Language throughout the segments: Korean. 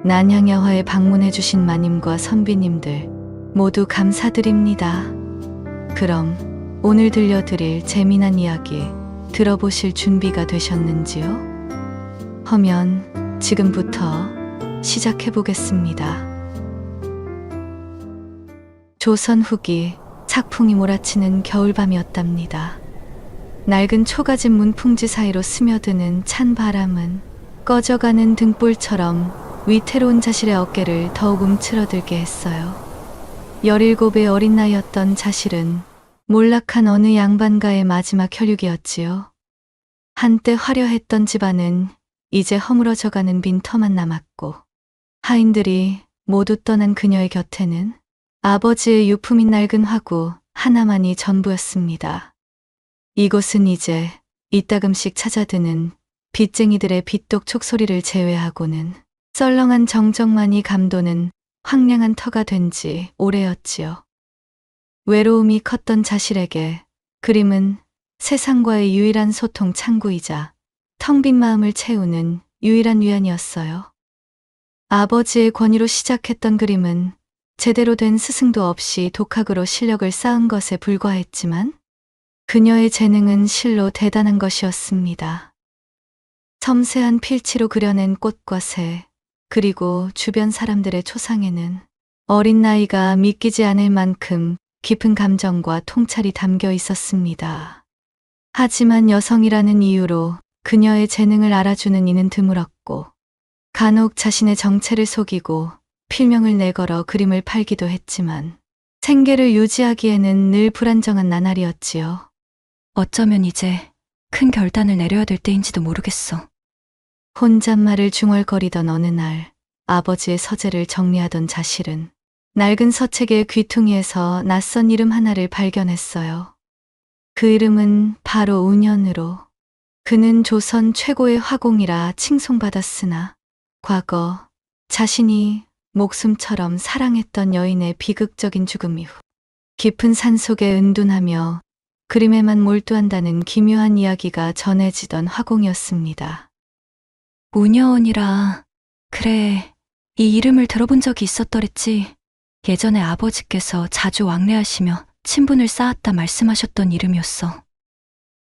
난향야화에 방문해주신 마님과 선비님들 모두 감사드립니다. 그럼 오늘 들려드릴 재미난 이야기 들어보실 준비가 되셨는지요? 하면 지금부터 시작해보겠습니다. 조선 후기 착풍이 몰아치는 겨울밤이었답니다. 낡은 초가집 문풍지 사이로 스며드는 찬 바람은 꺼져가는 등불처럼 위태로운 자실의 어깨를 더욱 움츠러들게 했어요. 17의 어린 나이였던 자실은 몰락한 어느 양반가의 마지막 혈육이었지요. 한때 화려했던 집안은 이제 허물어져가는 빈터만 남았고 하인들이 모두 떠난 그녀의 곁에는 아버지의 유품인 낡은 화구 하나만이 전부였습니다. 이곳은 이제 이따금씩 찾아드는 빚쟁이들의 빚독 촉소리를 제외하고는 썰렁한 정적만이 감도는 황량한 터가 된 지 오래였지요. 외로움이 컸던 자실에게 그림은 세상과의 유일한 소통 창구이자 텅 빈 마음을 채우는 유일한 위안이었어요. 아버지의 권위로 시작했던 그림은 제대로 된 스승도 없이 독학으로 실력을 쌓은 것에 불과했지만 그녀의 재능은 실로 대단한 것이었습니다. 섬세한 필치로 그려낸 꽃과 새, 그리고 주변 사람들의 초상에는 어린 나이가 믿기지 않을 만큼 깊은 감정과 통찰이 담겨 있었습니다. 하지만 여성이라는 이유로 그녀의 재능을 알아주는 이는 드물었고 간혹 자신의 정체를 속이고 필명을 내걸어 그림을 팔기도 했지만 생계를 유지하기에는 늘 불안정한 나날이었지요. 어쩌면 이제 큰 결단을 내려야 될 때인지도 모르겠어. 혼잣말을 중얼거리던 어느 날 아버지의 서재를 정리하던 자실은 낡은 서책의 귀퉁이에서 낯선 이름 하나를 발견했어요. 그 이름은 바로 운현으로. 그는 조선 최고의 화공이라 칭송받았으나 과거 자신이 목숨처럼 사랑했던 여인의 비극적인 죽음 이후 깊은 산속에 은둔하며 그림에만 몰두한다는 기묘한 이야기가 전해지던 화공이었습니다. 운여원이라. 그래, 이 이름을 들어본 적이 있었더랬지. 예전에 아버지께서 자주 왕래하시며 친분을 쌓았다 말씀하셨던 이름이었어.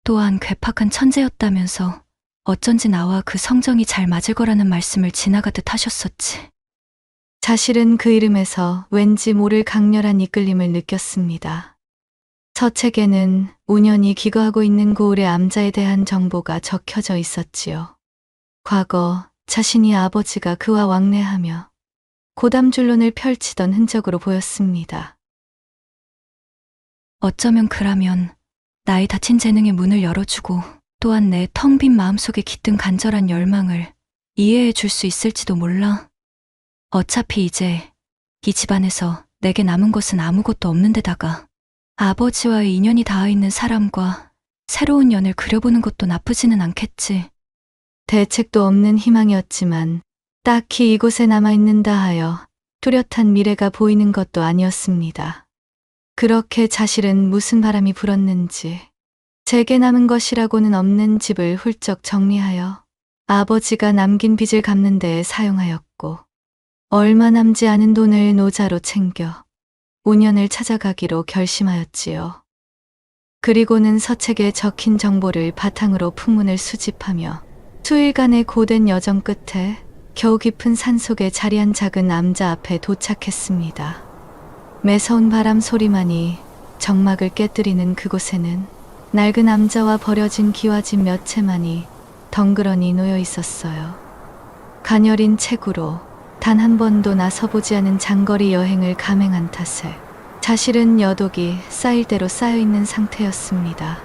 또한 괴팍한 천재였다면서 어쩐지 나와 그 성정이 잘 맞을 거라는 말씀을 지나가듯 하셨었지. 자실은 그 이름에서 왠지 모를 강렬한 이끌림을 느꼈습니다. 서책에는 운현이 기거하고 있는 고을의 암자에 대한 정보가 적혀져 있었지요. 과거 자신이 아버지가 그와 왕래하며 고담줄론을 펼치던 흔적으로 보였습니다. 어쩌면 그라면 나의 닫힌 재능의 문을 열어주고 또한 내 텅 빈 마음속에 깃든 간절한 열망을 이해해 줄 수 있을지도 몰라. 어차피 이제 이 집안에서 내게 남은 것은 아무것도 없는 데다가 아버지와의 인연이 닿아있는 사람과 새로운 연을 그려보는 것도 나쁘지는 않겠지. 대책도 없는 희망이었지만 딱히 이곳에 남아있는다 하여 뚜렷한 미래가 보이는 것도 아니었습니다. 그렇게 자실은 무슨 바람이 불었는지 제게 남은 것이라고는 없는 집을 훌쩍 정리하여 아버지가 남긴 빚을 갚는 데에 사용하였고 얼마 남지 않은 돈을 노자로 챙겨 운현을 찾아가기로 결심하였지요. 그리고는 서책에 적힌 정보를 바탕으로 풍문을 수집하며 수일간의 고된 여정 끝에 겨우 깊은 산속에 자리한 작은 암자 앞에 도착했습니다. 매서운 바람 소리만이 정막을 깨뜨리는 그곳에는 낡은 암자와 버려진 기와집 몇 채만이 덩그러니 놓여 있었어요. 가녀린 책으로 단 한 번도 나서보지 않은 장거리 여행을 감행한 탓에 자실은 여독이 쌓일 대로 쌓여있는 상태였습니다.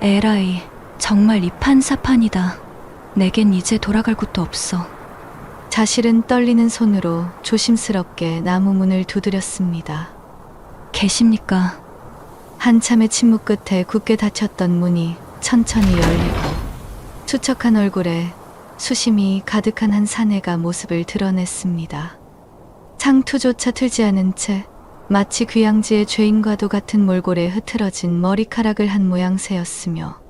에라이, 정말 이판사판이다. 내겐 이제 돌아갈 곳도 없어. 자실은 떨리는 손으로 조심스럽게 나무 문을 두드렸습니다. 계십니까? 한참의 침묵 끝에 굳게 닫혔던 문이 천천히 열리고 수척한 얼굴에 수심이 가득한 한 사내가 모습을 드러냈습니다. 상투조차 틀지 않은 채 마치 귀양지의 죄인과도 같은 몰골에 흐트러진 머리카락을 한 모양새였으며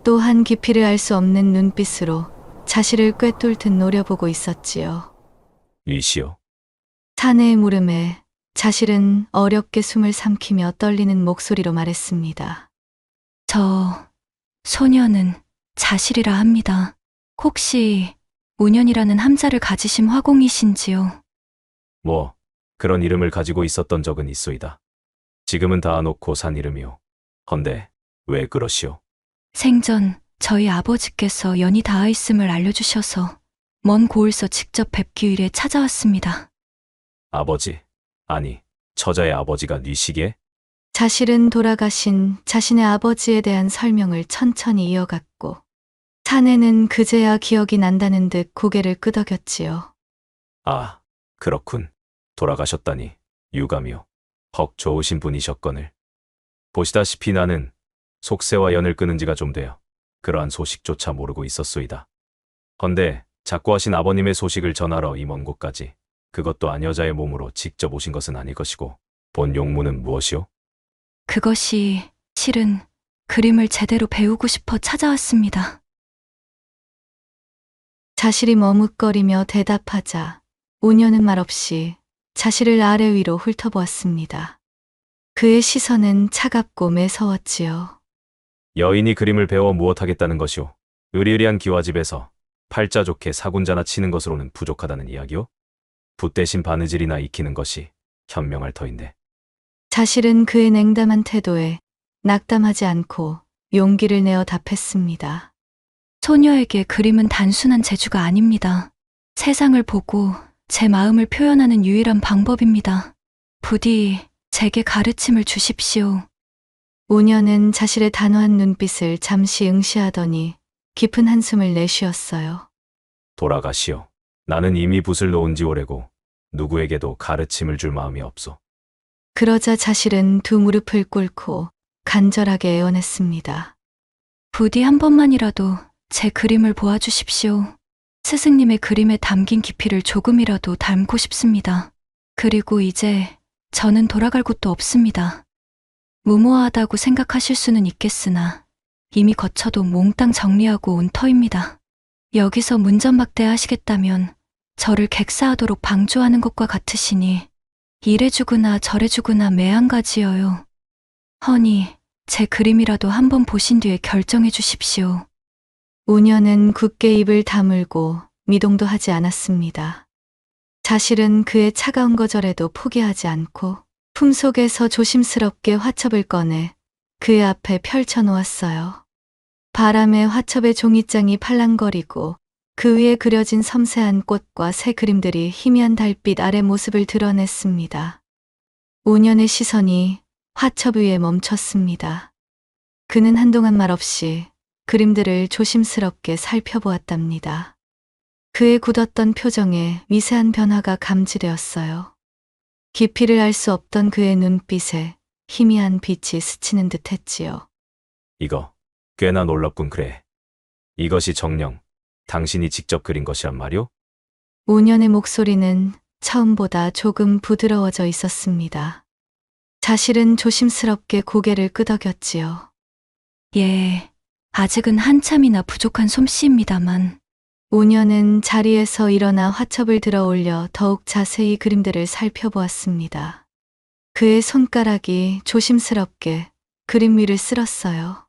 또한 깊이를 알 수 없는 눈빛으로 자실을 꿰뚫듯 노려보고 있었지요. 위시오. 사내의 물음에 자실은 어렵게 숨을 삼키며 떨리는 목소리로 말했습니다. 저 소녀는 자실이라 합니다. 혹시 운현이라는 함자를 가지신 화공이신지요? 뭐 그런 이름을 가지고 있었던 적은 있소이다. 지금은 다 놓고 산 이름이오. 헌데 왜 그러시오? 생전 저희 아버지께서 연이 닿아 있음을 알려주셔서 먼 고을서 직접 뵙기 위해 찾아왔습니다. 아버지? 아니, 처자의 아버지가 뉘시기에? 자실은 돌아가신 자신의 아버지에 대한 설명을 천천히 이어갔고 사내는 그제야 기억이 난다는 듯 고개를 끄덕였지요. 아, 그렇군. 돌아가셨다니 유감이오. 헉 좋으신 분이셨거늘. 보시다시피 나는 속세와 연을 끊은 지가 좀 되어 그러한 소식조차 모르고 있었소이다. 헌데 작고하신 아버님의 소식을 전하러 이 먼 곳까지, 그것도 아녀자의 몸으로 직접 오신 것은 아닐 것이고 본 용무는 무엇이오? 그것이 실은 그림을 제대로 배우고 싶어 찾아왔습니다. 자실이 머뭇거리며 대답하자 오녀는 말없이 자실을 아래 위로 훑어보았습니다. 그의 시선은 차갑고 매서웠지요. 여인이 그림을 배워 무엇하겠다는 것이오? 으리으리한 기와집에서 팔자 좋게 사군자나 치는 것으로는 부족하다는 이야기오? 붓 대신 바느질이나 익히는 것이 현명할 터인데. 자실은 그의 냉담한 태도에 낙담하지 않고 용기를 내어 답했습니다. 소녀에게 그림은 단순한 재주가 아닙니다. 세상을 보고 제 마음을 표현하는 유일한 방법입니다. 부디 제게 가르침을 주십시오. 오녀는 자실의 단호한 눈빛을 잠시 응시하더니 깊은 한숨을 내쉬었어요. 돌아가시오. 나는 이미 붓을 놓은 지 오래고 누구에게도 가르침을 줄 마음이 없소. 그러자 자실은 두 무릎을 꿇고 간절하게 애원했습니다. 부디 한 번만이라도 제 그림을 보아주십시오. 스승님의 그림에 담긴 깊이를 조금이라도 닮고 싶습니다. 그리고 이제 저는 돌아갈 곳도 없습니다. 무모하다고 생각하실 수는 있겠으나 이미 거쳐도 몽땅 정리하고 온 터입니다. 여기서 문전박대 하시겠다면 저를 객사하도록 방조하는 것과 같으시니 이래 주구나 저래 주구나 매한가지여요. 허니 제 그림이라도 한번 보신 뒤에 결정해 주십시오. 오녀는 굳게 입을 다물고 미동도 하지 않았습니다. 자실은 그의 차가운 거절에도 포기하지 않고 품속에서 조심스럽게 화첩을 꺼내 그의 앞에 펼쳐 놓았어요. 바람에 화첩의 종이장이 팔랑거리고 그 위에 그려진 섬세한 꽃과 새 그림들이 희미한 달빛 아래 모습을 드러냈습니다. 오년의 시선이 화첩 위에 멈췄습니다. 그는 한동안 말없이 그림들을 조심스럽게 살펴보았답니다. 그의 굳었던 표정에 미세한 변화가 감지되었어요. 깊이를 알 수 없던 그의 눈빛에 희미한 빛이 스치는 듯 했지요. 이거 꽤나 놀랍군 그래. 이것이 정녕 당신이 직접 그린 것이란 말이오? 오년의 목소리는 처음보다 조금 부드러워져 있었습니다. 자실은 조심스럽게 고개를 끄덕였지요. 예, 아직은 한참이나 부족한 솜씨입니다만. 오년은 자리에서 일어나 화첩을 들어 올려 더욱 자세히 그림들을 살펴보았습니다. 그의 손가락이 조심스럽게 그림 위를 쓸었어요.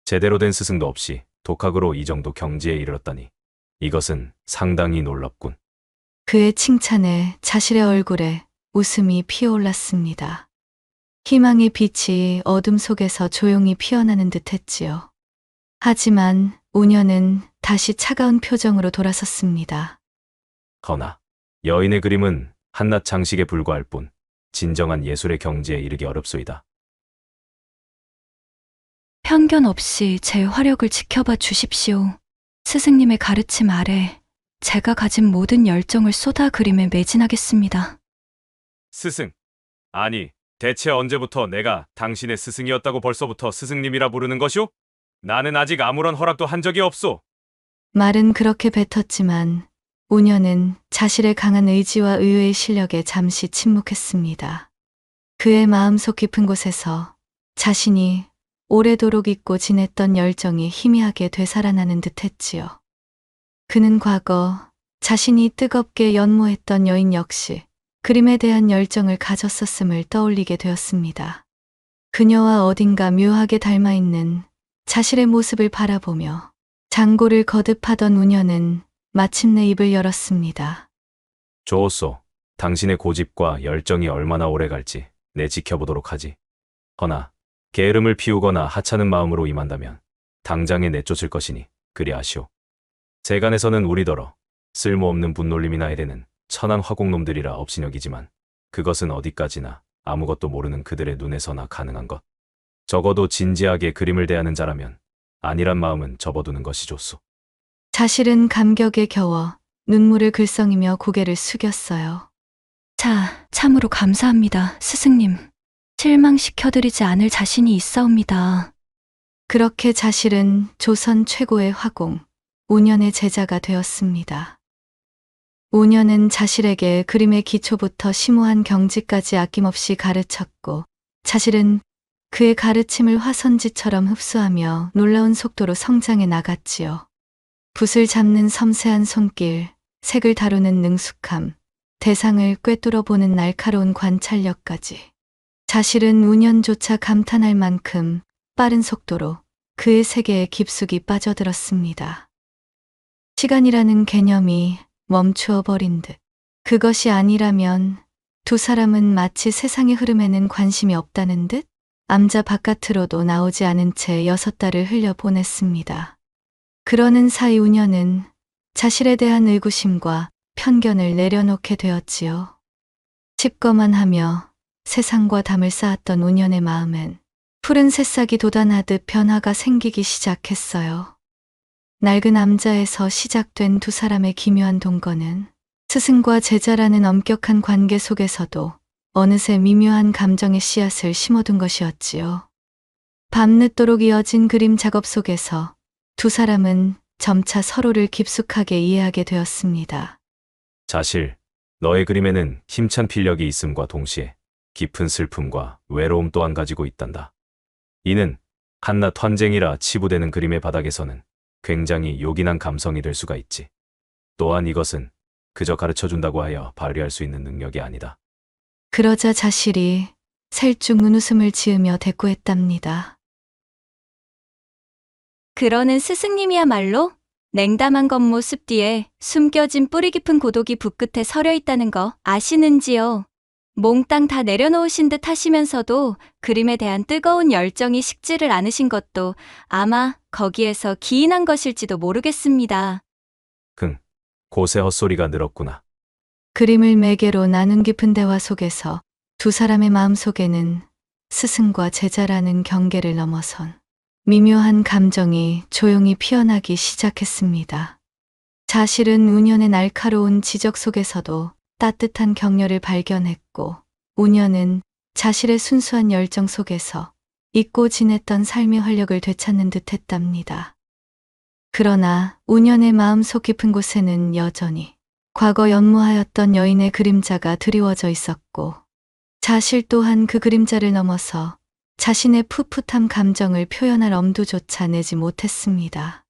제대로 된 스승도 없이 독학으로 이 정도 경지에 이르렀다니 이것은 상당히 놀랍군. 그의 칭찬에 자실의 얼굴에 웃음이 피어올랐습니다. 희망의 빛이 어둠 속에서 조용히 피어나는 듯 했지요. 하지만 오년은 다시 차가운 표정으로 돌아섰습니다. 허나 여인의 그림은 한낱 장식에 불과할 뿐 진정한 예술의 경지에 이르기 어렵소이다. 편견 없이 제 화력을 지켜봐 주십시오. 스승님의 가르침 아래 제가 가진 모든 열정을 쏟아 그림에 매진하겠습니다. 스승. 아니, 대체 언제부터 내가 당신의 스승이었다고 벌써부터 스승님이라 부르는 것이오? 나는 아직 아무런 허락도 한 적이 없소. 말은 그렇게 뱉었지만 오년은 자실의 강한 의지와 의외의 실력에 잠시 침묵했습니다. 그의 마음속 깊은 곳에서 자신이 오래도록 잊고 지냈던 열정이 희미하게 되살아나는 듯 했지요. 그는 과거 자신이 뜨겁게 연모했던 여인 역시 그림에 대한 열정을 가졌었음을 떠올리게 되었습니다. 그녀와 어딘가 묘하게 닮아 있는 자신의 모습을 바라보며 장고를 거듭하던 우녀는 마침내 입을 열었습니다. 좋소. 당신의 고집과 열정이 얼마나 오래 갈지 내 지켜보도록 하지. 허나 게으름을 피우거나 하찮은 마음으로 임한다면 당장에 내쫓을 것이니 그리하시오. 세간에서는 우리더러 쓸모없는 분놀림이나 해대는 천한 화공놈들이라 업신여기지만 그것은 어디까지나 아무것도 모르는 그들의 눈에서나 가능한 것. 적어도 진지하게 그림을 대하는 자라면 아니란 마음은 접어두는 것이 좋소. 자실은 감격에 겨워 눈물을 글썽이며 고개를 숙였어요. 자, 참으로 감사합니다, 스승님. 실망시켜드리지 않을 자신이 있사옵니다. 그렇게 자실은 조선 최고의 화공, 오년의 제자가 되었습니다. 오년은 자실에게 그림의 기초부터 심오한 경지까지 아낌없이 가르쳤고, 자실은 그의 가르침을 화선지처럼 흡수하며 놀라운 속도로 성장해 나갔지요. 붓을 잡는 섬세한 손길, 색을 다루는 능숙함, 대상을 꿰뚫어 보는 날카로운 관찰력까지. 자실은 우년조차 감탄할 만큼 빠른 속도로 그의 세계에 깊숙이 빠져들었습니다. 시간이라는 개념이 멈추어 버린 듯. 그것이 아니라면 두 사람은 마치 세상의 흐름에는 관심이 없다는 듯 암자 바깥으로도 나오지 않은 채 6달을 흘려보냈습니다. 그러는 사이 우녀는 자실에 대한 의구심과 편견을 내려놓게 되었지요. 집거만하며 세상과 담을 쌓았던 우년의 마음엔 푸른 새싹이 돋아나듯 변화가 생기기 시작했어요. 낡은 암자에서 시작된 두 사람의 기묘한 동거는 스승과 제자라는 엄격한 관계 속에서도 어느새 미묘한 감정의 씨앗을 심어둔 것이었지요. 밤늦도록 이어진 그림 작업 속에서 두 사람은 점차 서로를 깊숙하게 이해하게 되었습니다. 자실, 너의 그림에는 힘찬 필력이 있음과 동시에 깊은 슬픔과 외로움 또한 가지고 있단다. 이는 한낱 환쟁이라 치부되는 그림의 바닥에서는 굉장히 요긴한 감성이 될 수가 있지. 또한 이것은 그저 가르쳐준다고 하여 발휘할 수 있는 능력이 아니다. 그러자 자실이 살쭉 눈웃음을 지으며 대꾸했답니다. 그러는 스승님이야말로 냉담한 겉모습 뒤에 숨겨진 뿌리 깊은 고독이 붓끝에 서려 있다는 거 아시는지요? 몽땅 다 내려놓으신 듯 하시면서도 그림에 대한 뜨거운 열정이 식지를 않으신 것도 아마 거기에서 기인한 것일지도 모르겠습니다. 고세 헛소리가 늘었구나. 그림을 매개로 나눈 깊은 대화 속에서 두 사람의 마음속에는 스승과 제자라는 경계를 넘어선 미묘한 감정이 조용히 피어나기 시작했습니다. 자실은 우년의 날카로운 지적 속에서도 따뜻한 격려를 발견했고, 우년은 자실의 순수한 열정 속에서 잊고 지냈던 삶의 활력을 되찾는 듯 했답니다. 그러나 우년의 마음속 깊은 곳에는 여전히 과거 연모하였던 여인의 그림자가 드리워져 있었고, 자실 또한 그 그림자를 넘어서 자신의 풋풋한 감정을 표현할 엄두조차 내지 못했습니다.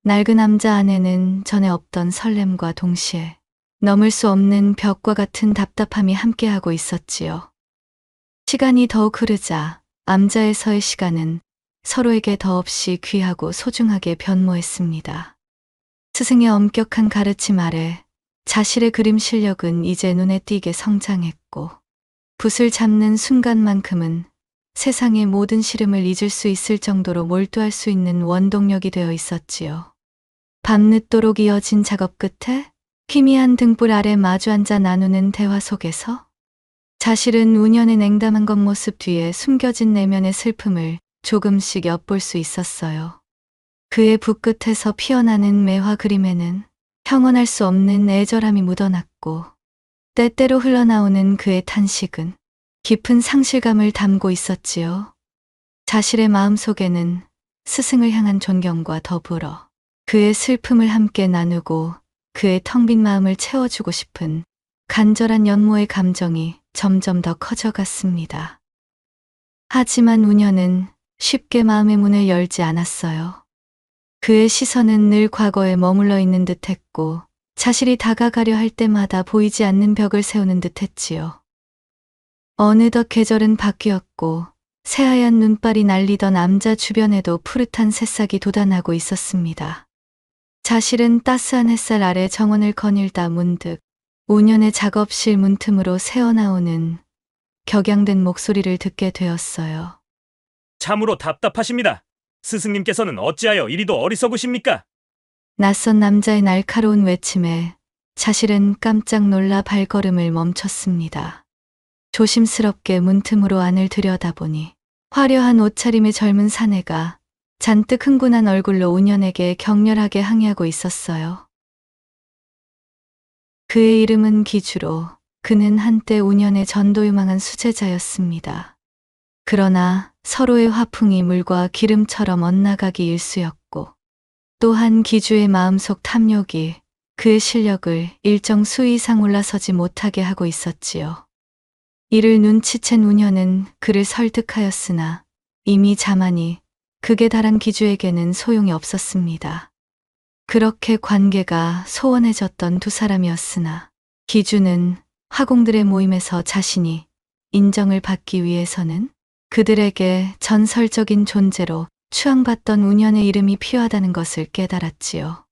낡은 남자 안에는 전에 없던 설렘과 동시에 넘을 수 없는 벽과 같은 답답함이 함께하고 있었지요. 시간이 더욱 흐르자 암자에서의 시간은 서로에게 더없이 귀하고 소중하게 변모했습니다. 스승의 엄격한 가르침 아래 자실의 그림 실력은 이제 눈에 띄게 성장했고, 붓을 잡는 순간만큼은 세상의 모든 시름을 잊을 수 있을 정도로 몰두할 수 있는 원동력이 되어 있었지요. 밤늦도록 이어진 작업 끝에 희미한 등불 아래 마주 앉아 나누는 대화 속에서 자실은 우년의 냉담한 겉모습 뒤에 숨겨진 내면의 슬픔을 조금씩 엿볼 수 있었어요. 그의 붓끝에서 피어나는 매화 그림에는 형언할 수 없는 애절함이 묻어났고, 때때로 흘러나오는 그의 탄식은 깊은 상실감을 담고 있었지요. 자실의 마음속에는 스승을 향한 존경과 더불어 그의 슬픔을 함께 나누고 그의 텅 빈 마음을 채워주고 싶은 간절한 연모의 감정이 점점 더 커져갔습니다. 하지만 우년은 쉽게 마음의 문을 열지 않았어요. 그의 시선은 늘 과거에 머물러 있는 듯했고, 자신이 다가가려 할 때마다 보이지 않는 벽을 세우는 듯 했지요. 어느덧 계절은 바뀌었고 새하얀 눈발이 날리던 암자 주변에도 푸릇한 새싹이 돋아나고 있었습니다. 자실은 따스한 햇살 아래 정원을 거닐다 문득 운현의 작업실 문틈으로 새어나오는 격양된 목소리를 듣게 되었어요. 참으로 답답하십니다. 스승님께서는 어찌하여 이리도 어리석으십니까? 낯선 남자의 날카로운 외침에 자실은 깜짝 놀라 발걸음을 멈췄습니다. 조심스럽게 문틈으로 안을 들여다보니 화려한 옷차림의 젊은 사내가 잔뜩 흥분한 얼굴로 운현에게 격렬하게 항의하고 있었어요. 그의 이름은 기주로 그는 한때 운현의 전도유망한 수제자였습니다. 그러나 서로의 화풍이 물과 기름처럼 엇나가기 일쑤였고 또한 기주의 마음속 탐욕이 그의 실력을 일정 수위 이상 올라서지 못하게 하고 있었지요. 이를 눈치챈 운현은 그를 설득하였으나 이미 자만이 극에 달한 기주에게는 소용이 없었습니다. 그렇게 관계가 소원해졌던 두 사람이었으나 기주는 화공들의 모임에서 자신이 인정을 받기 위해서는 그들에게 전설적인 존재로 추앙받던 운현의 이름이 필요하다는 것을 깨달았지요.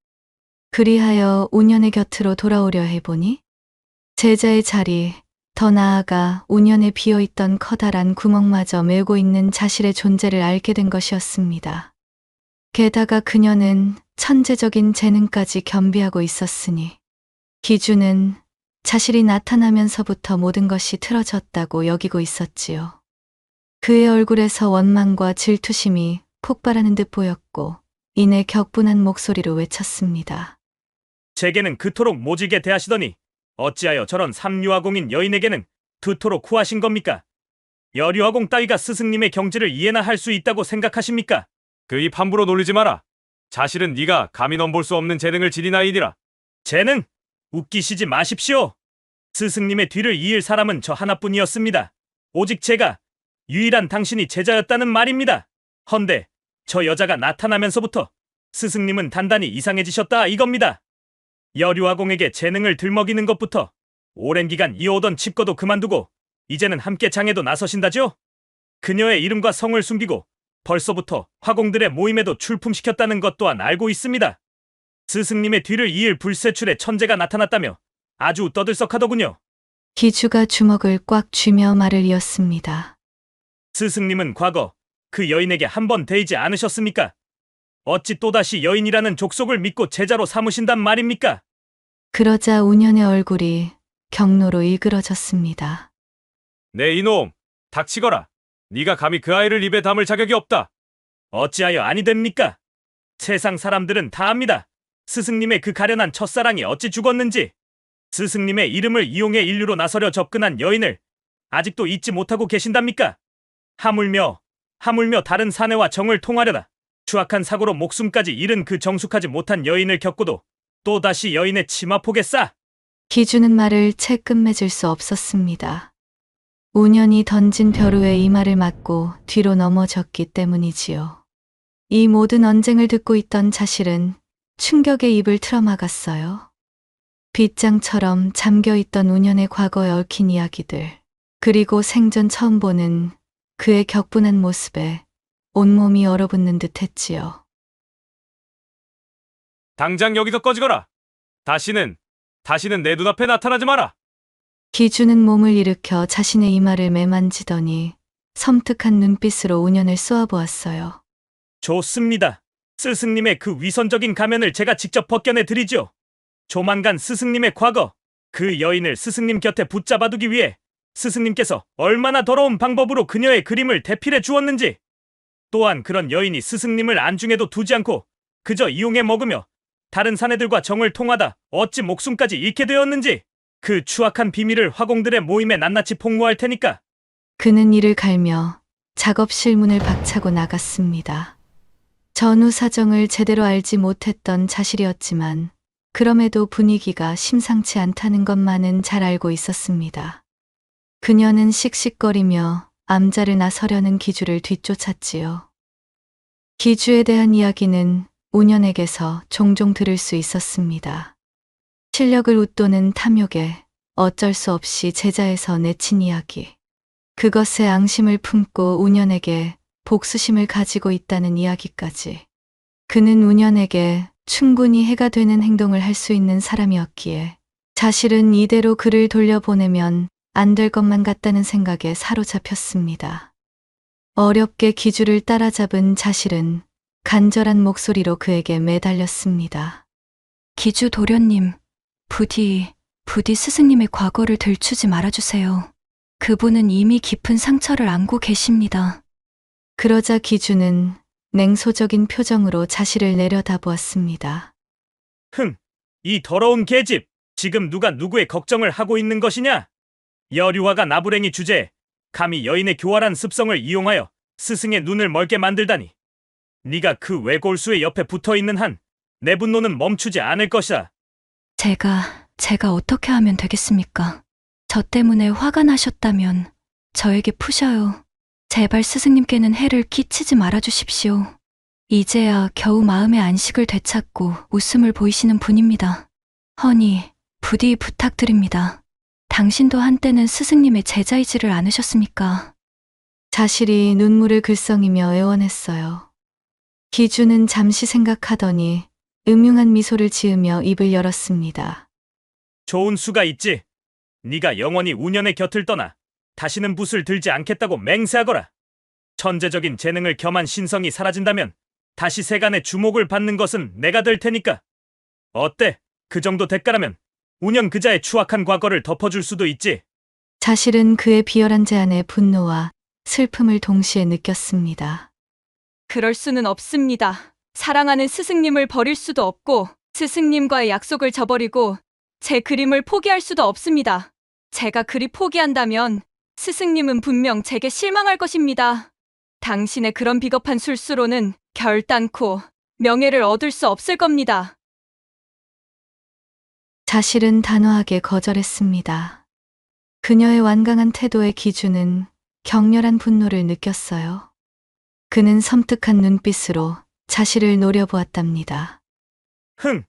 그리하여 운현의 곁으로 돌아오려 해보니 제자의 자리, 더 나아가 운현에 비어있던 커다란 구멍마저 메우고 있는 자실의 존재를 알게 된 것이었습니다. 게다가 그녀는 천재적인 재능까지 겸비하고 있었으니 기주는 자실이 나타나면서부터 모든 것이 틀어졌다고 여기고 있었지요. 그의 얼굴에서 원망과 질투심이 폭발하는 듯 보였고 이내 격분한 목소리로 외쳤습니다. 제게는 그토록 모질게 대하시더니 어찌하여 저런 삼류화공인 여인에게는 그토록 구하신 겁니까? 여류화공 따위가 스승님의 경지를 이해나 할 수 있다고 생각하십니까? 그 입 함부로 놀리지 마라. 자실은 네가 감히 넘볼 수 없는 재능을 지니나이니라. 재능? 웃기시지 마십시오. 스승님의 뒤를 이을 사람은 저 하나뿐이었습니다. 오직 제가 유일한 당신이 제자였다는 말입니다. 헌데 저 여자가 나타나면서부터 스승님은 단단히 이상해지셨다 이겁니다. 여류화공에게 재능을 들먹이는 것부터 오랜 기간 이어오던 칩거도 그만두고 이제는 함께 장에도 나서신다죠? 그녀의 이름과 성을 숨기고 벌써부터 화공들의 모임에도 출품시켰다는 것 또한 알고 있습니다. 스승님의 뒤를 이을 불세출의 천재가 나타났다며 아주 떠들썩하더군요. 기주가 주먹을 꽉 쥐며 말을 이었습니다. 스승님은 과거 그 여인에게 한 번 데이지 않으셨습니까? 어찌 또다시 여인이라는 족속을 믿고 제자로 삼으신단 말입니까? 그러자 운현의 얼굴이 경로로 일그러졌습니다. 네 이놈, 닥치거라. 네가 감히 그 아이를 입에 담을 자격이 없다. 어찌하여 아니 됩니까? 세상 사람들은 다 압니다. 스승님의 그 가련한 첫사랑이 어찌 죽었는지. 스승님의 이름을 이용해 인류로 나서려 접근한 여인을 아직도 잊지 못하고 계신답니까? 하물며 다른 사내와 정을 통하려다 추악한 사고로 목숨까지 잃은 그 정숙하지 못한 여인을 겪고도 또다시 여인의 치마폭에 싸. 기주는 말을 채 끝맺을 수 없었습니다. 운현이 던진 벼루에 이마를 맞고 뒤로 넘어졌기 때문이지요. 이 모든 언쟁을 듣고 있던 자실은 충격에 입을 틀어막았어요. 빗장처럼 잠겨있던 운현의 과거에 얽힌 이야기들, 그리고 생전 처음 보는 그의 격분한 모습에 온몸이 얼어붙는 듯 했지요. 당장 여기서 꺼지거라. 다시는 내 눈앞에 나타나지 마라. 기주는 몸을 일으켜 자신의 이마를 매만지더니 섬뜩한 눈빛으로 운현을 쏘아보았어요. 좋습니다. 스승님의 그 위선적인 가면을 제가 직접 벗겨내 드리죠. 조만간 스승님의 과거, 그 여인을 스승님 곁에 붙잡아두기 위해 스승님께서 얼마나 더러운 방법으로 그녀의 그림을 대필해 주었는지, 또한 그런 여인이 스승님을 안중에도 두지 않고 그저 이용해 먹으며 다른 사내들과 정을 통하다 어찌 목숨까지 잃게 되었는지, 그 추악한 비밀을 화공들의 모임에 낱낱이 폭로할 테니까. 그는 이를 갈며 작업실 문을 박차고 나갔습니다. 전후 사정을 제대로 알지 못했던 자실이었지만 그럼에도 분위기가 심상치 않다는 것만은 잘 알고 있었습니다. 그녀는 씩씩거리며 암자를 나서려는 기주를 뒤쫓았지요. 기주에 대한 이야기는 운현에게서 종종 들을 수 있었습니다. 실력을 웃도는 탐욕에 어쩔 수 없이 제자에서 내친 이야기. 그것에 앙심을 품고 운현에게 복수심을 가지고 있다는 이야기까지. 그는 운현에게 충분히 해가 되는 행동을 할 수 있는 사람이었기에 자실은 이대로 그를 돌려보내면 안 될 것만 같다는 생각에 사로잡혔습니다. 어렵게 기주를 따라잡은 자실은 간절한 목소리로 그에게 매달렸습니다. 기주 도련님, 부디 스승님의 과거를 들추지 말아주세요. 그분은 이미 깊은 상처를 안고 계십니다. 그러자 기주는 냉소적인 표정으로 자실을 내려다보았습니다. 흥, 이 더러운 계집. 지금 누가 누구의 걱정을 하고 있는 것이냐? 여류화가 나부랭이 주제에 감히 여인의 교활한 습성을 이용하여 스승의 눈을 멀게 만들다니. 네가 그 외골수의 옆에 붙어있는 한 내 분노는 멈추지 않을 것이다. 제가 어떻게 하면 되겠습니까? 저 때문에 화가 나셨다면 저에게 푸셔요. 제발 스승님께는 해를 끼치지 말아주십시오. 이제야 겨우 마음의 안식을 되찾고 웃음을 보이시는 분입니다. 허니, 부디 부탁드립니다. 당신도 한때는 스승님의 제자이지를 않으셨습니까? 자실이 눈물을 글썽이며 애원했어요. 기주는 잠시 생각하더니 음흉한 미소를 지으며 입을 열었습니다. 좋은 수가 있지. 네가 영원히 운현의 곁을 떠나 다시는 붓을 들지 않겠다고 맹세하거라. 천재적인 재능을 겸한 신성이 사라진다면 다시 세간의 주목을 받는 것은 내가 될 테니까. 어때? 그 정도 대가라면 운현 그자의 추악한 과거를 덮어줄 수도 있지. 자실은 그의 비열한 제안에 분노와 슬픔을 동시에 느꼈습니다. 그럴 수는 없습니다. 사랑하는 스승님을 버릴 수도 없고 스승님과의 약속을 저버리고 제 그림을 포기할 수도 없습니다. 제가 그리 포기한다면 스승님은 분명 제게 실망할 것입니다. 당신의 그런 비겁한 술수로는 결단코 명예를 얻을 수 없을 겁니다. 자실은 단호하게 거절했습니다. 그녀의 완강한 태도에 기주는 격렬한 분노를 느꼈어요. 그는 섬뜩한 눈빛으로 자실을 노려보았답니다. 흥,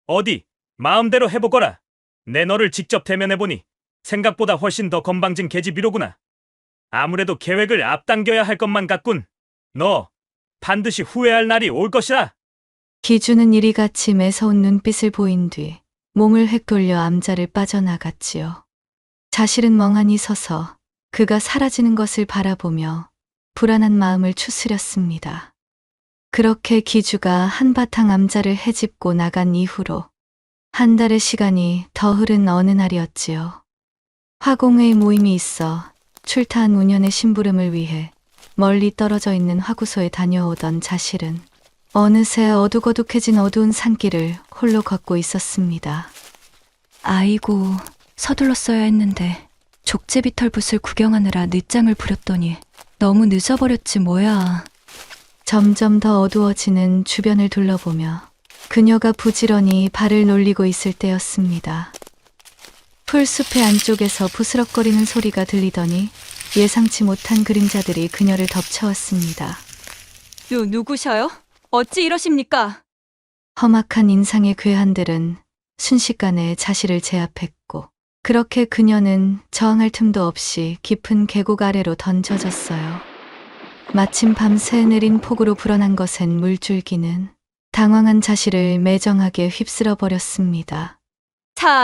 어디 마음대로 해보거라. 내 너를 직접 대면해보니 생각보다 훨씬 더 건방진 계집이로구나. 아무래도 계획을 앞당겨야 할 것만 같군. 너 반드시 후회할 날이 올 것이라. 기주는 이리같이 매서운 눈빛을 보인 뒤 몸을 획 돌려 암자를 빠져나갔지요. 자실은 멍하니 서서 그가 사라지는 것을 바라보며 불안한 마음을 추스렸습니다. 그렇게 기주가 한바탕 암자를 헤집고 나간 이후로 한 달의 시간이 더 흐른 어느 날이었지요. 화공회의 모임이 있어 출타한 운현의 심부름을 위해 멀리 떨어져 있는 화구소에 다녀오던 자실은 어느새 어둑어둑해진 어두운 산길을 홀로 걷고 있었습니다. 아이고, 서둘렀어야 했는데 족제비털붓을 구경하느라 늦장을 부렸더니 너무 늦어버렸지 뭐야. 점점 더 어두워지는 주변을 둘러보며 그녀가 부지런히 발을 놀리고 있을 때였습니다. 풀숲의 안쪽에서 부스럭거리는 소리가 들리더니 예상치 못한 그림자들이 그녀를 덮쳐왔습니다. 누구셔요? 어찌 이러십니까? 험악한 인상의 괴한들은 순식간에 자실을 제압했고 그렇게 그녀는 저항할 틈도 없이 깊은 계곡 아래로 던져졌어요. 마침 밤새 내린 폭우로 불어난 것엔 물줄기는 당황한 자실을 매정하게 휩쓸어 버렸습니다.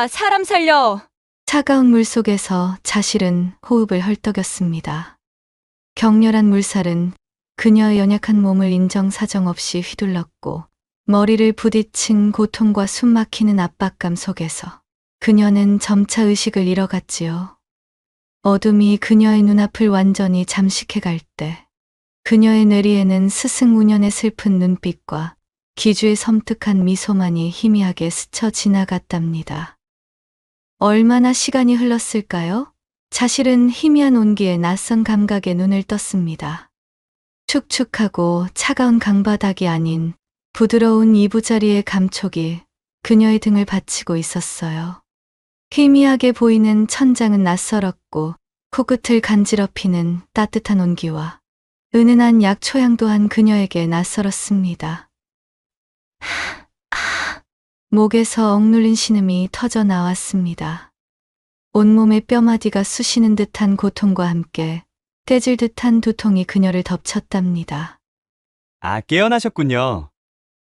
사람 살려! 차가운 물 속에서 자실은 호흡을 헐떡였습니다. 격렬한 물살은 그녀의 연약한 몸을 인정사정 없이 휘둘렀고 머리를 부딪힌 고통과 숨막히는 압박감 속에서 그녀는 점차 의식을 잃어갔지요. 어둠이 그녀의 눈앞을 완전히 잠식해갈 때 그녀의 뇌리에는 스승 운현의 슬픈 눈빛과 기주의 섬뜩한 미소만이 희미하게 스쳐 지나갔답니다. 얼마나 시간이 흘렀을까요? 자실은 희미한 온기에 낯선 감각에 눈을 떴습니다. 축축하고 차가운 강바닥이 아닌 부드러운 이부자리의 감촉이 그녀의 등을 받치고 있었어요. 희미하게 보이는 천장은 낯설었고 코끝을 간지럽히는 따뜻한 온기와 은은한 약초향 또한 그녀에게 낯설었습니다. 목에서 억눌린 신음이 터져 나왔습니다. 온몸의 뼈마디가 쑤시는 듯한 고통과 함께 떼질 듯한 두통이 그녀를 덮쳤답니다. 아, 깨어나셨군요.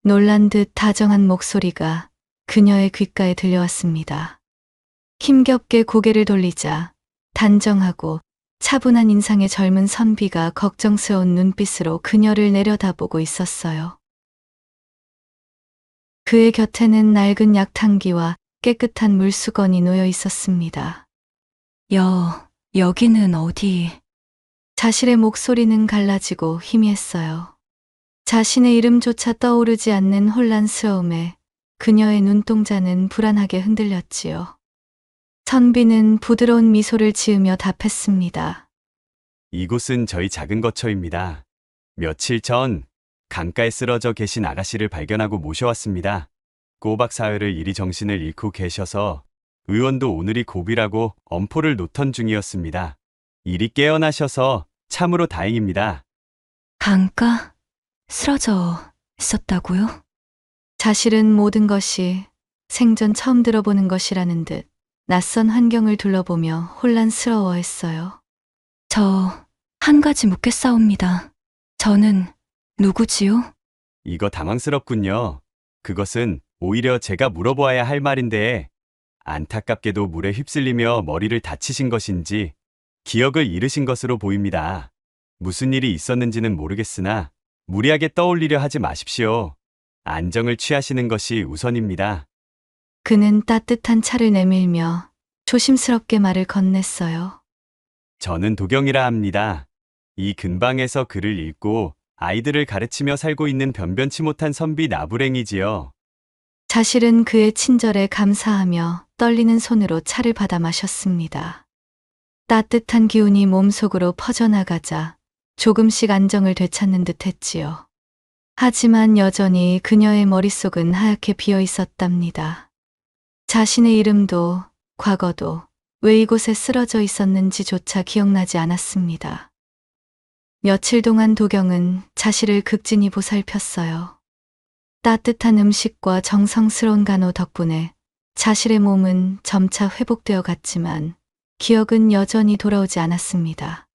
놀란 듯 다정한 목소리가 그녀의 귓가에 들려왔습니다. 힘겹게 고개를 돌리자 단정하고 차분한 인상의 젊은 선비가 걱정스러운 눈빛으로 그녀를 내려다보고 있었어요. 그의 곁에는 낡은 약탕기와 깨끗한 물수건이 놓여 있었습니다. 여기는 어디? 자신의 목소리는 갈라지고 희미했어요. 자신의 이름조차 떠오르지 않는 혼란스러움에 그녀의 눈동자는 불안하게 흔들렸지요. 선비는 부드러운 미소를 지으며 답했습니다. 이곳은 저희 작은 거처입니다. 며칠 전 강가에 쓰러져 계신 아가씨를 발견하고 모셔왔습니다. 꼬박 사흘을 이리 정신을 잃고 계셔서 의원도 오늘이 고비라고 엄포를 놓던 중이었습니다. 이리 깨어나셔서 참으로 다행입니다. 강가? 쓰러져 있었다고요? 사실은 모든 것이 생전 처음 들어보는 것이라는 듯 낯선 환경을 둘러보며 혼란스러워했어요. 저 한 가지 묻겠사옵니다. 저는 누구지요? 이거 당황스럽군요. 그것은 오히려 제가 물어보아야 할 말인데 안타깝게도 물에 휩쓸리며 머리를 다치신 것인지 기억을 잃으신 것으로 보입니다. 무슨 일이 있었는지는 모르겠으나 무리하게 떠올리려 하지 마십시오. 안정을 취하시는 것이 우선입니다. 그는 따뜻한 차를 내밀며 조심스럽게 말을 건넸어요. 저는 도경이라 합니다. 이 근방에서 글을 읽고 아이들을 가르치며 살고 있는 변변치 못한 선비 나부랭이지요. 사실은 그의 친절에 감사하며 떨리는 손으로 차를 받아 마셨습니다. 따뜻한 기운이 몸속으로 퍼져나가자 조금씩 안정을 되찾는 듯 했지요. 하지만 여전히 그녀의 머릿속은 하얗게 비어 있었답니다. 자신의 이름도 과거도 왜 이곳에 쓰러져 있었는지조차 기억나지 않았습니다. 며칠 동안 도경은 자신을 극진히 보살폈어요. 따뜻한 음식과 정성스러운 간호 덕분에 자신의 몸은 점차 회복되어 갔지만 기억은 여전히 돌아오지 않았습니다.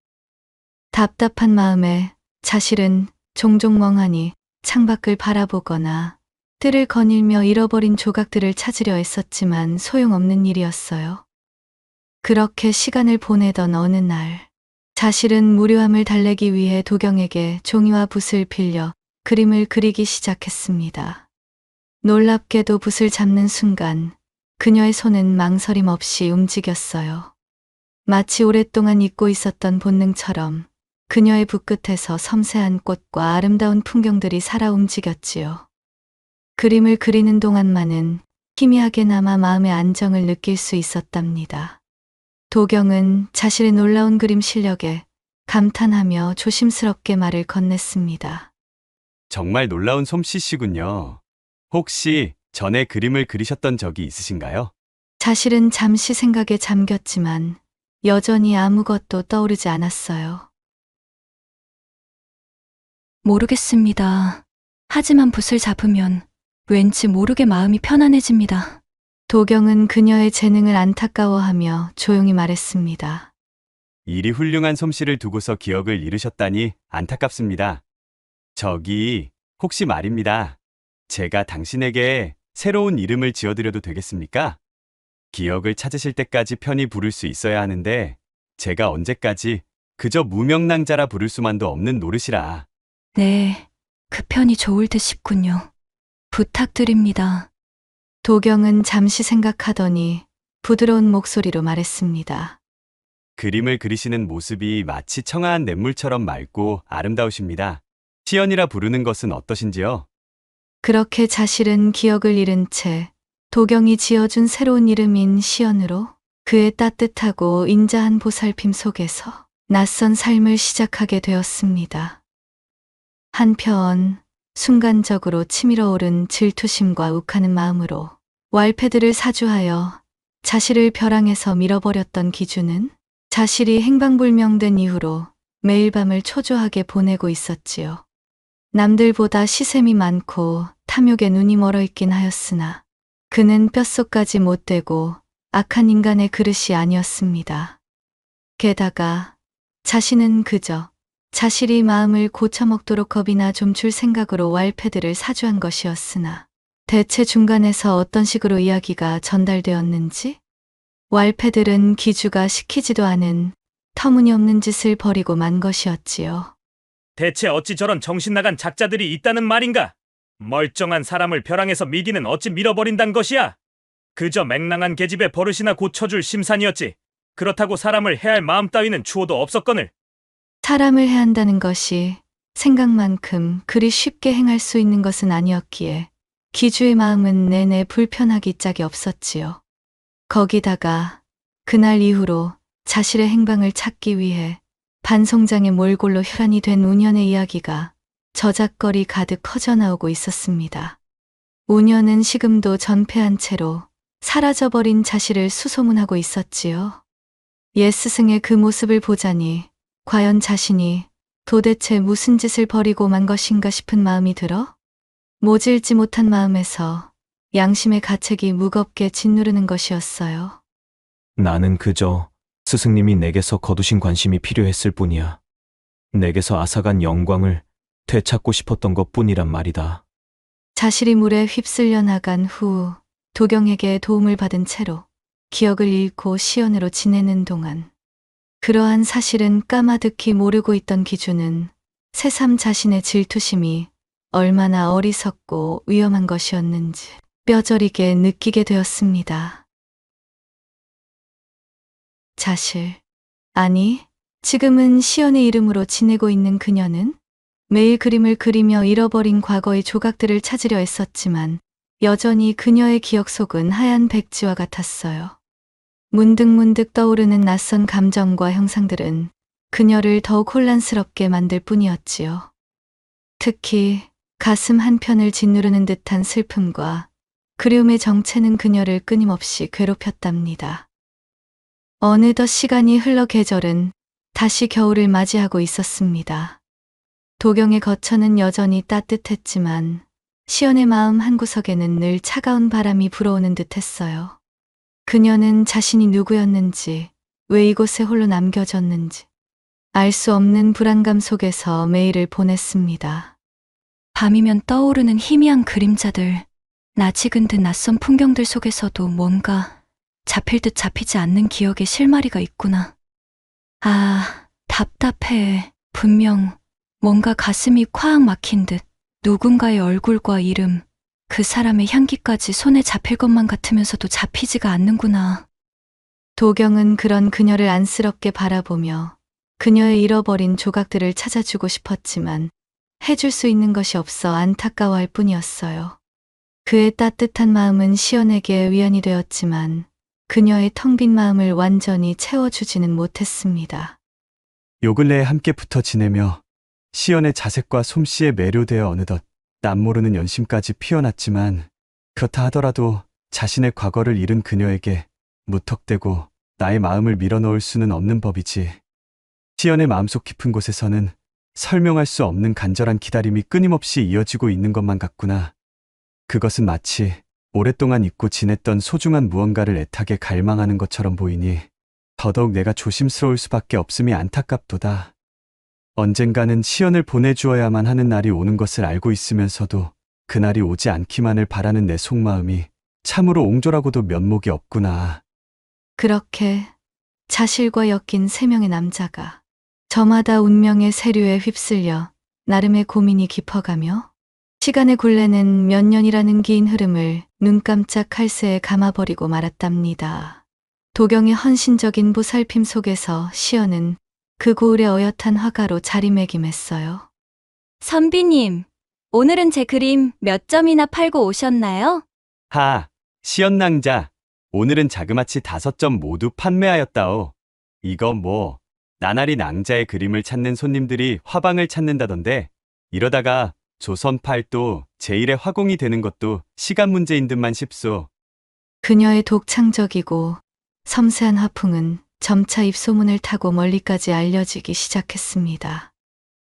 답답한 마음에 자신은 종종 멍하니 창밖을 바라보거나 뜰을 거닐며 잃어버린 조각들을 찾으려 애썼지만 소용없는 일이었어요. 그렇게 시간을 보내던 어느 날, 자신은 무료함을 달래기 위해 도경에게 종이와 붓을 빌려 그림을 그리기 시작했습니다. 놀랍게도 붓을 잡는 순간 그녀의 손은 망설임 없이 움직였어요. 마치 오랫동안 잊고 있었던 본능처럼 그녀의 붓끝에서 섬세한 꽃과 아름다운 풍경들이 살아 움직였지요. 그림을 그리는 동안만은 희미하게나마 마음의 안정을 느낄 수 있었답니다. 도경은 자신의 놀라운 그림 실력에 감탄하며 조심스럽게 말을 건넸습니다. 정말 놀라운 솜씨시군요. 혹시 전에 그림을 그리셨던 적이 있으신가요? 사실은 잠시 생각에 잠겼지만 여전히 아무것도 떠오르지 않았어요. 모르겠습니다. 하지만 붓을 잡으면 왠지 모르게 마음이 편안해집니다. 도경은 그녀의 재능을 안타까워하며 조용히 말했습니다. 이리 훌륭한 솜씨를 두고서 기억을 잃으셨다니 안타깝습니다. 저기, 혹시 말입니다. 제가 당신에게 새로운 이름을 지어드려도 되겠습니까? 기억을 찾으실 때까지 편히 부를 수 있어야 하는데 제가 언제까지 그저 무명랑자라 부를 수만도 없는 노릇이라. 네, 그 편이 좋을 듯 싶군요. 부탁드립니다. 도경은 잠시 생각하더니 부드러운 목소리로 말했습니다. 그림을 그리시는 모습이 마치 청아한 냇물처럼 맑고 아름다우십니다. 시연이라 부르는 것은 어떠신지요? 그렇게 자신은 기억을 잃은 채 도경이 지어준 새로운 이름인 시연으로 그의 따뜻하고 인자한 보살핌 속에서 낯선 삶을 시작하게 되었습니다. 한편 순간적으로 치밀어 오른 질투심과 욱하는 마음으로 왈패들을 사주하여 자신을 벼랑에서 밀어버렸던 기준은 자신이 행방불명된 이후로 매일 밤을 초조하게 보내고 있었지요. 남들보다 시샘이 많고 탐욕에 눈이 멀어 있긴 하였으나 그는 뼛속까지 못되고 악한 인간의 그릇이 아니었습니다. 게다가 자신은 그저 자신이 마음을 고쳐먹도록 겁이나 좀 줄 생각으로 왈패드를 사주한 것이었으나 대체 중간에서 어떤 식으로 이야기가 전달되었는지 왈패들은 기주가 시키지도 않은 터무니없는 짓을 벌이고 만 것이었지요. 대체 어찌 저런 정신 나간 작자들이 있다는 말인가? 멀쩡한 사람을 벼랑에서 미기는 어찌 밀어버린단 것이야? 그저 맹랑한 계집의 버릇이나 고쳐줄 심산이었지. 그렇다고 사람을 해할 마음 따위는 추호도 없었거늘. 사람을 해한다는 것이 생각만큼 그리 쉽게 행할 수 있는 것은 아니었기에 기주의 마음은 내내 불편하기 짝이 없었지요. 거기다가 그날 이후로 자신의 행방을 찾기 위해 반송장의 몰골로 혈안이 된 운현의 이야기가 저작거리 가득 퍼져나오고 있었습니다. 운현은 식음도 전폐한 채로 사라져버린 자신을 수소문하고 있었지요. 옛 스승의 그 모습을 보자니 과연 자신이 도대체 무슨 짓을 벌이고 만 것인가 싶은 마음이 들어 모질지 못한 마음에서 양심의 가책이 무겁게 짓누르는 것이었어요. 나는 그저 스승님이 내게서 거두신 관심이 필요했을 뿐이야. 내게서 앗아간 영광을 되찾고 싶었던 것뿐이란 말이다. 자신이 물에 휩쓸려 나간 후 도경에게 도움을 받은 채로 기억을 잃고 시연으로 지내는 동안 그러한 사실은 까마득히 모르고 있던 기주는 새삼 자신의 질투심이 얼마나 어리석고 위험한 것이었는지 뼈저리게 느끼게 되었습니다. 자실, 아니, 지금은 시연의 이름으로 지내고 있는 그녀는 매일 그림을 그리며 잃어버린 과거의 조각들을 찾으려 애썼지만 여전히 그녀의 기억 속은 하얀 백지와 같았어요. 문득문득 떠오르는 낯선 감정과 형상들은 그녀를 더욱 혼란스럽게 만들 뿐이었지요. 특히 가슴 한편을 짓누르는 듯한 슬픔과 그리움의 정체는 그녀를 끊임없이 괴롭혔답니다. 어느덧 시간이 흘러 계절은 다시 겨울을 맞이하고 있었습니다. 도경의 거처는 여전히 따뜻했지만 시연의 마음 한구석에는 늘 차가운 바람이 불어오는 듯했어요. 그녀는 자신이 누구였는지, 왜 이곳에 홀로 남겨졌는지 알 수 없는 불안감 속에서 매일을 보냈습니다. 밤이면 떠오르는 희미한 그림자들, 낯이 든듯 낯선 풍경들 속에서도 뭔가 잡힐 듯 잡히지 않는 기억의 실마리가 있구나. 아, 답답해. 분명 뭔가 가슴이 콱 막힌 듯 누군가의 얼굴과 이름, 그 사람의 향기까지 손에 잡힐 것만 같으면서도 잡히지가 않는구나. 도경은 그런 그녀를 안쓰럽게 바라보며 그녀의 잃어버린 조각들을 찾아주고 싶었지만 해줄 수 있는 것이 없어 안타까워할 뿐이었어요. 그의 따뜻한 마음은 시연에게 위안이 되었지만 그녀의 텅 빈 마음을 완전히 채워주지는 못했습니다. 요 근래에 함께 붙어 지내며 시연의 자색과 솜씨에 매료되어 어느덧 남모르는 연심까지 피어났지만 그렇다 하더라도 자신의 과거를 잃은 그녀에게 무턱대고 나의 마음을 밀어넣을 수는 없는 법이지. 시연의 마음속 깊은 곳에서는 설명할 수 없는 간절한 기다림이 끊임없이 이어지고 있는 것만 같구나. 그것은 마치 오랫동안 잊고 지냈던 소중한 무언가를 애타게 갈망하는 것처럼 보이니 더더욱 내가 조심스러울 수밖에 없음이 안타깝도다. 언젠가는 시연을 보내주어야만 하는 날이 오는 것을 알고 있으면서도 그날이 오지 않기만을 바라는 내 속마음이 참으로 옹졸하고도 면목이 없구나. 그렇게 자실과 엮인 세 명의 남자가 저마다 운명의 세류에 휩쓸려 나름의 고민이 깊어가며 시간의 굴레는 몇 년이라는 긴 흐름을 눈 깜짝할 새에 감아버리고 말았답니다. 도경의 헌신적인 보살핌 속에서 시연은 그 고을의 어엿한 화가로 자리매김했어요. 선비님, 오늘은 제 그림 몇 점이나 팔고 오셨나요? 하, 시연낭자. 오늘은 자그마치 5점 모두 판매하였다오. 이거 뭐, 나날이 낭자의 그림을 찾는 손님들이 화방을 찾는다던데 이러다가 조선 팔도 제1의 화공이 되는 것도 시간 문제인 듯만 싶소. 그녀의 독창적이고 섬세한 화풍은 점차 입소문을 타고 멀리까지 알려지기 시작했습니다.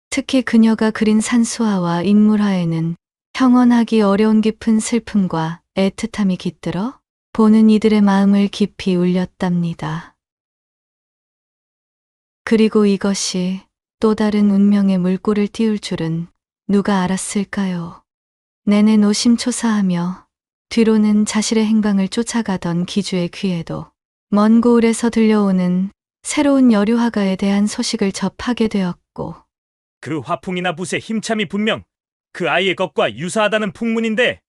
특히 그녀가 그린 산수화와 인물화에는 형언하기 어려운 깊은 슬픔과 애틋함이 깃들어 보는 이들의 마음을 깊이 울렸답니다. 그리고 이것이 또 다른 운명의 물꼬를 띄울 줄은 누가 알았을까요? 내내 노심초사하며 뒤로는 자신의 행방을 쫓아가던 기주의 귀에도 먼 고을에서 들려오는 새로운 여류화가에 대한 소식을 접하게 되었고, 그 화풍이나 붓의 힘참이 분명 그 아이의 것과 유사하다는 풍문인데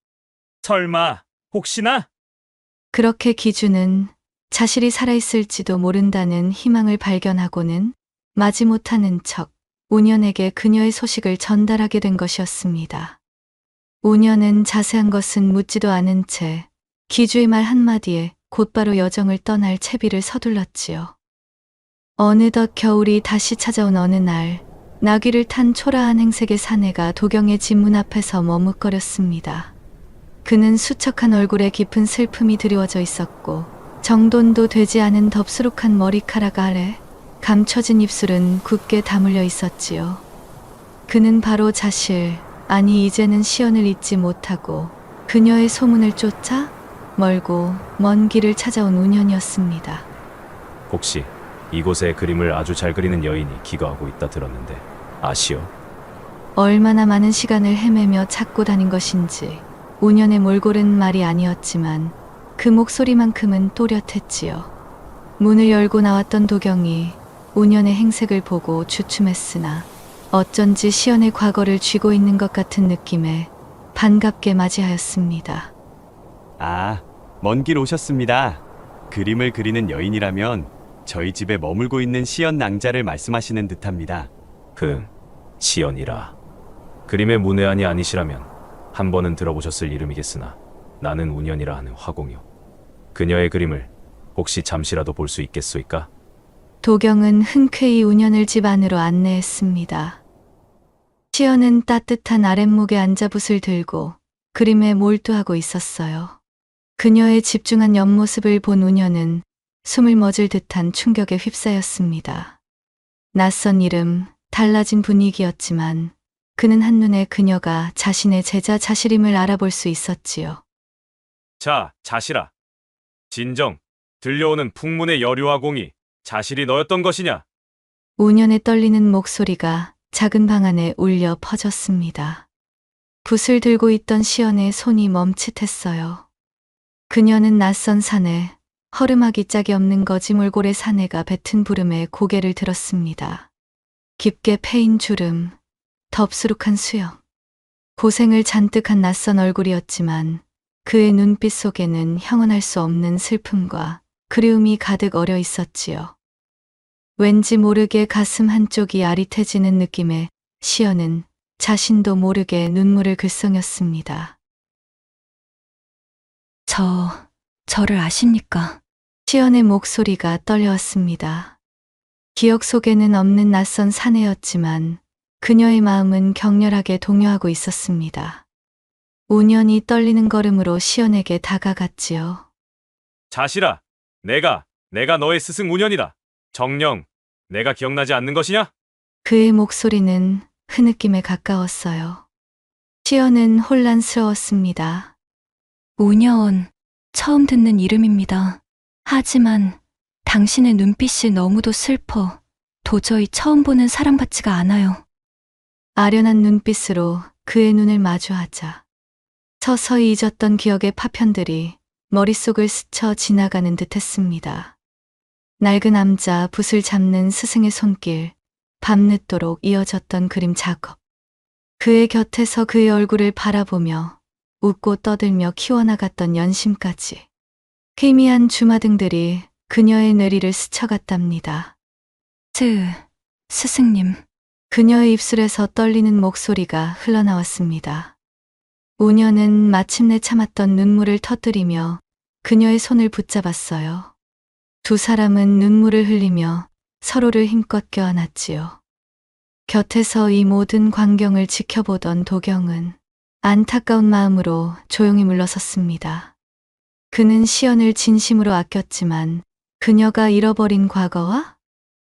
설마 혹시나? 그렇게 기주는 자신이 살아있을지도 모른다는 희망을 발견하고는 마지못하는 척 운현에게 그녀의 소식을 전달하게 된 것이었습니다. 운현은 자세한 것은 묻지도 않은 채 기주의 말 한마디에 곧바로 여정을 떠날 채비를 서둘렀지요. 어느덧 겨울이 다시 찾아온 어느 날, 나귀를 탄 초라한 행색의 사내가 도경의 집 문 앞에서 머뭇거렸습니다. 그는 수척한 얼굴에 깊은 슬픔이 드리워져 있었고, 정돈도 되지 않은 덥수룩한 머리카락 아래 감춰진 입술은 굳게 다물려 있었지요. 그는 바로 자실, 아니 이제는 시연을 잊지 못하고 그녀의 소문을 쫓아 멀고 먼 길을 찾아온 운현이었습니다. 혹시 이곳에 그림을 아주 잘 그리는 여인이 기거하고 있다 들었는데 아시오? 얼마나 많은 시간을 헤매며 찾고 다닌 것인지 운현의 몰골은 말이 아니었지만 그 목소리만큼은 또렷했지요. 문을 열고 나왔던 도경이 운현의 행색을 보고 주춤했으나 어쩐지 시연의 과거를 쥐고 있는 것 같은 느낌에 반갑게 맞이하였습니다. 아, 먼 길 오셨습니다. 그림을 그리는 여인이라면 저희 집에 머물고 있는 시연 낭자를 말씀하시는 듯합니다. 시연이라. 그림의 문외한이 아니시라면 한 번은 들어보셨을 이름이겠으나 나는 운현이라 하는 화공이요. 그녀의 그림을 혹시 잠시라도 볼 수 있겠소이까? 도경은 흔쾌히 운현을 집 안으로 안내했습니다. 시연은 따뜻한 아랫목에 앉아 붓을 들고 그림에 몰두하고 있었어요. 그녀의 집중한 옆모습을 본 운현은 숨을 멎을 듯한 충격에 휩싸였습니다. 낯선 이름, 달라진 분위기였지만 그는 한눈에 그녀가 자신의 제자 자실임을 알아볼 수 있었지요. 자, 자실아. 진정 들려오는 풍문의 여류화공이 자실이 너였던 것이냐? 운현의 떨리는 목소리가 작은 방 안에 울려 퍼졌습니다. 붓을 들고 있던 시연의 손이 멈칫했어요. 그녀는 낯선 산에 허름하기 짝이 없는 거지몰골의 사내가 뱉은 부름에 고개를 들었습니다. 깊게 패인 주름, 덥수룩한 수염, 고생을 잔뜩 한 낯선 얼굴이었지만 그의 눈빛 속에는 형언할 수 없는 슬픔과 그리움이 가득 어려 있었지요. 왠지 모르게 가슴 한쪽이 아릿해지는 느낌에 시연은 자신도 모르게 눈물을 글썽였습니다. 저를 아십니까? 시연의 목소리가 떨려왔습니다. 기억 속에는 없는 낯선 사내였지만 그녀의 마음은 격렬하게 동요하고 있었습니다. 운현이 떨리는 걸음으로 시연에게 다가갔지요. 자실아, 내가 너의 스승 운현이다. 정녕, 내가 기억나지 않는 것이냐? 그의 목소리는 흐느낌에 가까웠어요. 시연은 혼란스러웠습니다. 운현, 처음 듣는 이름입니다. 하지만 당신의 눈빛이 너무도 슬퍼 도저히 처음 보는 사람 같지가 않아요. 아련한 눈빛으로 그의 눈을 마주하자 서서히 잊었던 기억의 파편들이 머릿속을 스쳐 지나가는 듯했습니다. 낡은 암자, 붓을 잡는 스승의 손길, 밤늦도록 이어졌던 그림 작업. 그의 곁에서 그의 얼굴을 바라보며 웃고 떠들며 키워나갔던 연심까지. 희미한 주마등들이 그녀의 뇌리를 스쳐갔답니다. 스승님. 그녀의 입술에서 떨리는 목소리가 흘러나왔습니다. 운현은 마침내 참았던 눈물을 터뜨리며 그녀의 손을 붙잡았어요. 두 사람은 눈물을 흘리며 서로를 힘껏 껴안았지요. 곁에서 이 모든 광경을 지켜보던 도경은 안타까운 마음으로 조용히 물러섰습니다. 그는 시연을 진심으로 아꼈지만 그녀가 잃어버린 과거와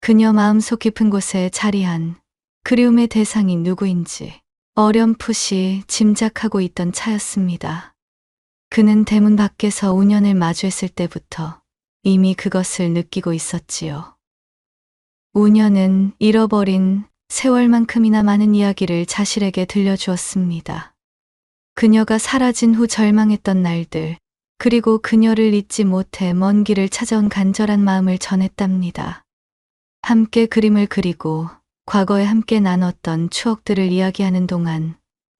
그녀 마음속 깊은 곳에 자리한 그리움의 대상이 누구인지 어렴풋이 짐작하고 있던 차였습니다. 그는 대문 밖에서 운연을 마주했을 때부터 이미 그것을 느끼고 있었지요. 운연은 잃어버린 세월만큼이나 많은 이야기를 자실에게 들려주었습니다. 그녀가 사라진 후 절망했던 날들, 그리고 그녀를 잊지 못해 먼 길을 찾아온 간절한 마음을 전했답니다. 함께 그림을 그리고 과거에 함께 나눴던 추억들을 이야기하는 동안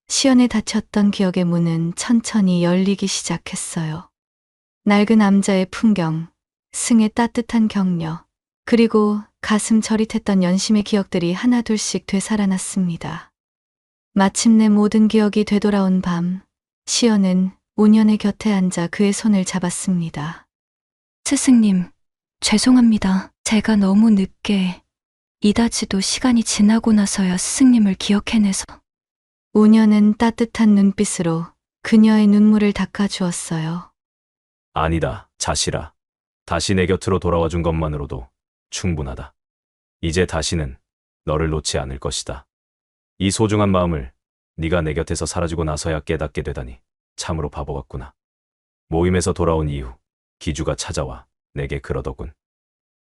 시연에 닫혔던 기억의 문은 천천히 열리기 시작했어요. 낡은 남자의 풍경, 승의 따뜻한 격려, 그리고 가슴 저릿했던 연심의 기억들이 하나둘씩 되살아났습니다. 마침내 모든 기억이 되돌아온 밤, 시연은 운연의 곁에 앉아 그의 손을 잡았습니다. 스승님, 죄송합니다. 제가 너무 늦게 이다지도 시간이 지나고 나서야 스승님을 기억해내서. 운연은 따뜻한 눈빛으로 그녀의 눈물을 닦아주었어요. 아니다, 자실아. 다시 내 곁으로 돌아와 준 것만으로도 충분하다. 이제 다시는 너를 놓지 않을 것이다. 이 소중한 마음을 네가 내 곁에서 사라지고 나서야 깨닫게 되다니 참으로 바보 같구나. 모임에서 돌아온 이후 기주가 찾아와 내게 그러더군.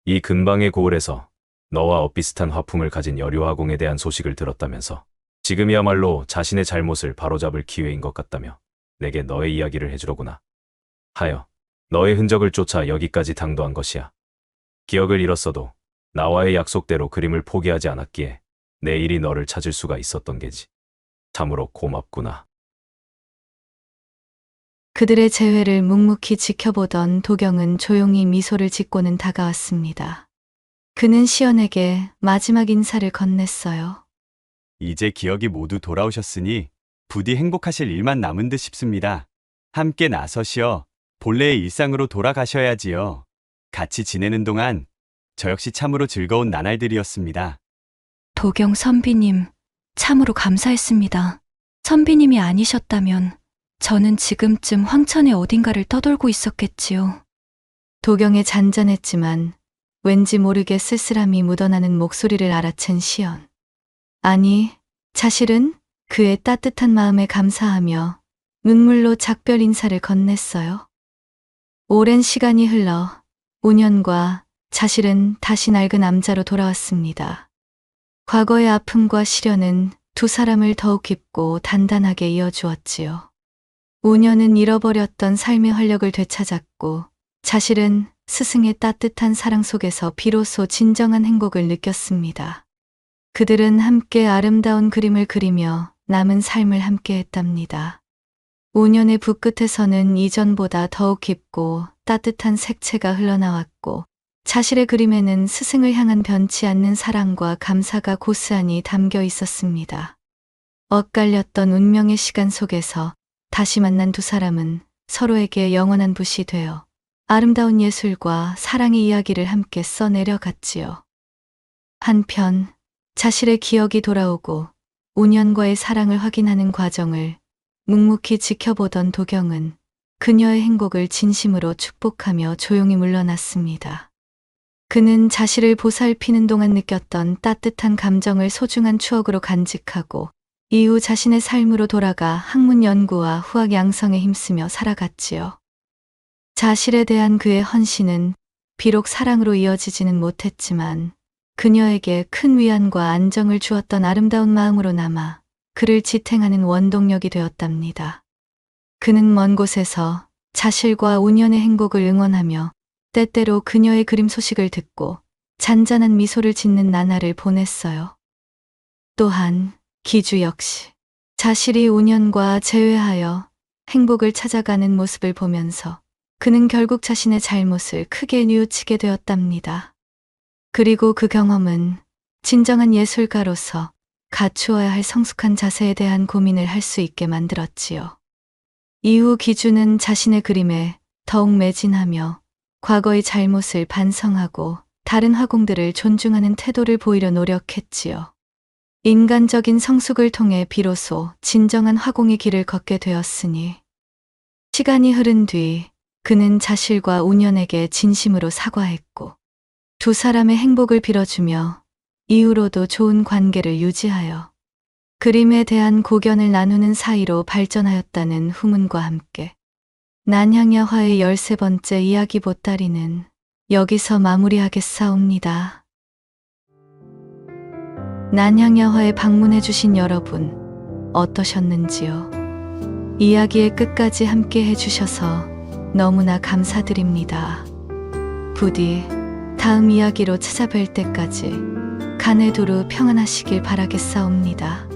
이 근방의 고을에서 너와 엇비슷한 화풍을 가진 여류화공에 대한 소식을 들었다면서 지금이야말로 자신의 잘못을 바로잡을 기회인 것 같다며 내게 너의 이야기를 해주더구나. 하여 너의 흔적을 쫓아 여기까지 당도한 것이야. 기억을 잃었어도 나와의 약속대로 그림을 포기하지 않았기에 내일이 너를 찾을 수가 있었던 게지. 참으로 고맙구나. 그들의 재회를 묵묵히 지켜보던 도경은 조용히 미소를 짓고는 다가왔습니다. 그는 시연에게 마지막 인사를 건넸어요. 이제 기억이 모두 돌아오셨으니 부디 행복하실 일만 남은 듯 싶습니다. 함께 나서시어 본래의 일상으로 돌아가셔야지요. 같이 지내는 동안 저 역시 참으로 즐거운 나날들이었습니다. 도경 선비님, 참으로 감사했습니다. 선비님이 아니셨다면 저는 지금쯤 황천의 어딘가를 떠돌고 있었겠지요. 도경의 잔잔했지만 왠지 모르게 쓸쓸함이 묻어나는 목소리를 알아챈 시연. 아니, 자실은 그의 따뜻한 마음에 감사하며 눈물로 작별 인사를 건넸어요. 오랜 시간이 흘러 운연과 자실은 다시 낡은 남자로 돌아왔습니다. 과거의 아픔과 시련은 두 사람을 더욱 깊고 단단하게 이어주었지요. 운연은 잃어버렸던 삶의 활력을 되찾았고 자실은 스승의 따뜻한 사랑 속에서 비로소 진정한 행복을 느꼈습니다. 그들은 함께 아름다운 그림을 그리며 남은 삶을 함께 했답니다. 운연의 붓끝에서는 이전보다 더욱 깊고 따뜻한 색채가 흘러나왔고 자실의 그림에는 스승을 향한 변치 않는 사랑과 감사가 고스란히 담겨 있었습니다. 엇갈렸던 운명의 시간 속에서 다시 만난 두 사람은 서로에게 영원한 붓이 되어 아름다운 예술과 사랑의 이야기를 함께 써내려갔지요. 한편 자실의 기억이 돌아오고 운연과의 사랑을 확인하는 과정을 묵묵히 지켜보던 도경은 그녀의 행복을 진심으로 축복하며 조용히 물러났습니다. 그는 자실을 보살피는 동안 느꼈던 따뜻한 감정을 소중한 추억으로 간직하고 이후 자신의 삶으로 돌아가 학문 연구와 후학 양성에 힘쓰며 살아갔지요. 자실에 대한 그의 헌신은 비록 사랑으로 이어지지는 못했지만 그녀에게 큰 위안과 안정을 주었던 아름다운 마음으로 남아 그를 지탱하는 원동력이 되었답니다. 그는 먼 곳에서 자실과 운연의 행복을 응원하며 때때로 그녀의 그림 소식을 듣고 잔잔한 미소를 짓는 나날을 보냈어요. 또한 기주 역시 자실이 운연과 재회하여 행복을 찾아가는 모습을 보면서 그는 결국 자신의 잘못을 크게 뉘우치게 되었답니다. 그리고 그 경험은 진정한 예술가로서 갖추어야 할 성숙한 자세에 대한 고민을 할 수 있게 만들었지요. 이후 기주는 자신의 그림에 더욱 매진하며 과거의 잘못을 반성하고 다른 화공들을 존중하는 태도를 보이려 노력했지요. 인간적인 성숙을 통해 비로소 진정한 화공의 길을 걷게 되었으니 시간이 흐른 뒤 그는 자실과 운연에게 진심으로 사과했고 두 사람의 행복을 빌어주며 이후로도 좋은 관계를 유지하여 그림에 대한 고견을 나누는 사이로 발전하였다는 후문과 함께 난향야화의 13번째 이야기 보따리는 여기서 마무리하겠사옵니다. 난향야화에 방문해주신 여러분, 어떠셨는지요? 이야기의 끝까지 함께 해주셔서 너무나 감사드립니다. 부디 다음 이야기로 찾아뵐 때까지 간에두루 평안하시길 바라겠사옵니다.